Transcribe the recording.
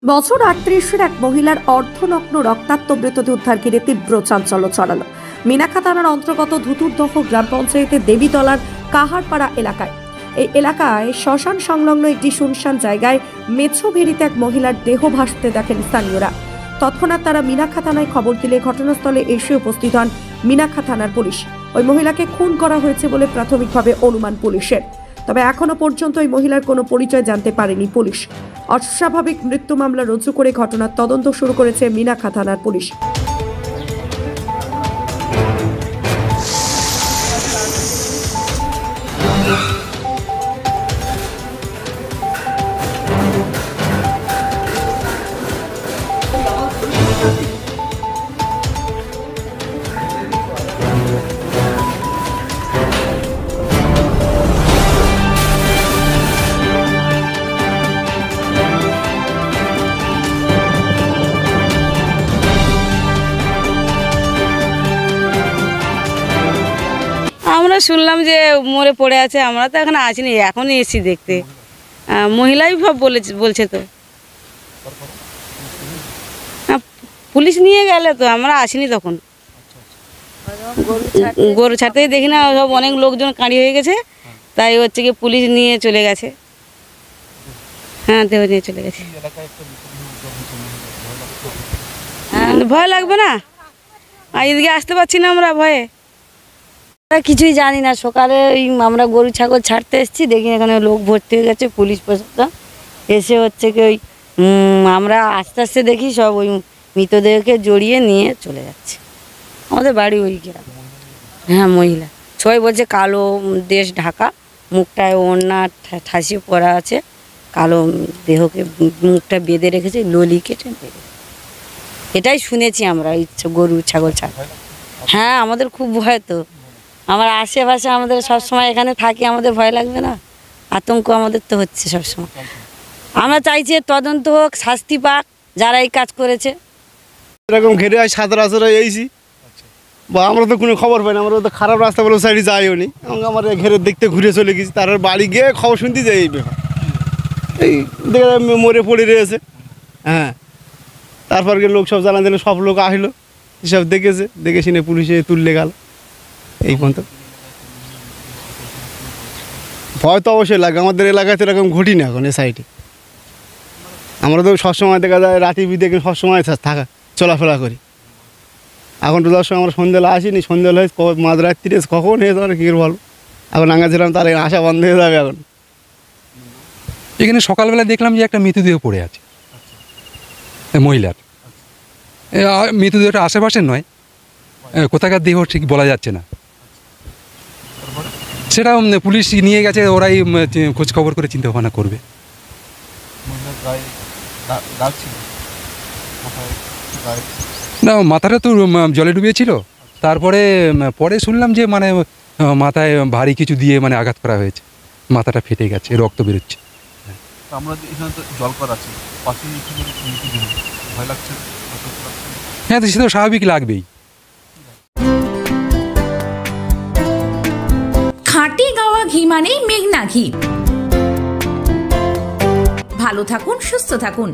বছর ৩৮-এর এক মহিলার অর্ধনগ্ন রক্তাক্ত মৃতদেহ উদ্ধার ঘিরে তীব্র চাঞ্চল্য ছড়ালো মিনাখা থানার অন্তর্গত ধুতুরদহ গ্রাম পঞ্চায়েতের দেবীতলার কাহারপাড়া এলাকায়। এই এলাকায় শ্মশান সংলগ্ন একটি শুনশান জায়গায় মেছো ভেড়িতে এক মহিলার দেহ ভাসতে দেখেন স্থানীয়রা। তৎক্ষণাৎ তারা মিনাখা থানায় খবর দিলে ঘটনাস্থলে এসে উপস্থিত হন মিনাখা থানার পুলিশ। ওই মহিলাকে খুন করা হয়েছে বলে প্রাথমিকভাবে অনুমান পুলিশের। তবে এখনো পর্যন্ত ওই মহিলার কোনো পরিচয় জানতে পারেনি পুলিশ। অস্বাভাবিক মৃত্যু মামলা রুজু করে ঘটনার তদন্ত শুরু করেছে মিনাখা থানার পুলিশ। আমরা শুনলাম যে মরে পড়ে আছে, আমরা তো এখানে আসিনি, এখনই এসেছি দেখতে। মহিলাই বলছে তো, পুলিশ নিয়ে গেলে তো আমরা আসিনি তখন। গরু ছাড়তেই দেখি না, সব অনেক লোকজন কাঁড়ি হয়ে গেছে, তাই হচ্ছে কি পুলিশ নিয়ে চলে গেছে। হ্যাঁ, দেহ নিয়ে চলে গেছে। ভয় লাগবে না? এদিকে আসতে পারছি না আমরা ভয়ে। কিছুই জানি না। সকালে ওই আমরা গরু ছাগল ছাড়তে এসেছি, দেখি এখানে লোক ভর্তি হয়ে গেছে, পুলিশ প্রশাসন এসে হচ্ছে কি ওই আমরা আস্তে আস্তে দেখি সব ওই মৃতদেহকে জড়িয়ে নিয়ে চলে যাচ্ছে। আমাদের বাড়ি ওই গ্রাম। হ্যাঁ, মহিলা। সবাই বলছে কালো দেশ ঢাকা, মুখটায় ওড়না ঠাসিয়ে পরা আছে, কালো দেহকে মুখটা বেঁধে রেখেছে, ললি কেটে বেঁধে। এটাই শুনেছি আমরা গরু ছাগল ছাড়। হ্যাঁ, আমাদের খুব ভয় তো। আমার আশেপাশে আমাদের সবসময় এখানে থাকি, আমাদের ভয় লাগবে না? আতঙ্ক আমাদের তো হচ্ছে সবসময়। আমরা চাইছি তদন্ত হোক, শাস্তি পাক যারা এই কাজ করেছে। এরকম ঘেরে আজ ৭ এইছি বা আমরা তো কোনো খবর পাই না। আমরা তো খারাপ রাস্তা বলে সাইডে যাইও নি, আমার ঘেরে দেখতে ঘুরে চলে গেছি। তার বাড়ি গিয়ে খবর শুনতে যাই এই ব্যাপার, এই দেখে মরে পড়ে রয়েছে। হ্যাঁ, তারপর গিয়ে লোক সব জানা দিল, সব লোক আসলো, সব দেখেছে, দেখে শুনে পুলিশে তুললে গেল। এই পর্যন্ত ভয় তো অবশ্যই লাগে। আমাদের এলাকায় তো এরকম ঘটি না এখন এ সাইডে। আমরা তো সবসময় দেখা যায় রাতে বিদেকে সবসময় থাকা চলাফেরা করি। এখন তো দর্শক আমরা সন্ধ্যেবেলা আসিনি, সন্ধ্যেবেলা হয়ে মাঝরাত্রি কখন হয়ে যাবে কী করে বলবো। এখন আঙাছিলাম, তার আশা বন্ধ হয়ে যাবে। এখন এখানে সকালবেলা দেখলাম যে একটা মৃতদেহ পড়ে আছে মহিলার। মৃতদেহটা আশেপাশের নয়, কোথাকার দেহ ঠিক বলা যাচ্ছে না। সেটা পুলিশ নিয়ে গেছে, ওরাই খোঁজ খবর করে চিন্তা ভাবনা করবে। না, মাথাটা তো জলে ডুবিয়েছিল। তারপরে পরে শুনলাম যে মানে মাথায় ভারী কিছু দিয়ে মানে আঘাত করা হয়েছে, মাথাটা ফেটে গেছে, রক্ত বেরোচ্ছে। হ্যাঁ, তো সে তো স্বাভাবিক লাগবেই। খাঁটি গাওয়া ঘি মানেই মেঘনা ঘি। ভালো থাকুন, সুস্থ থাকুন।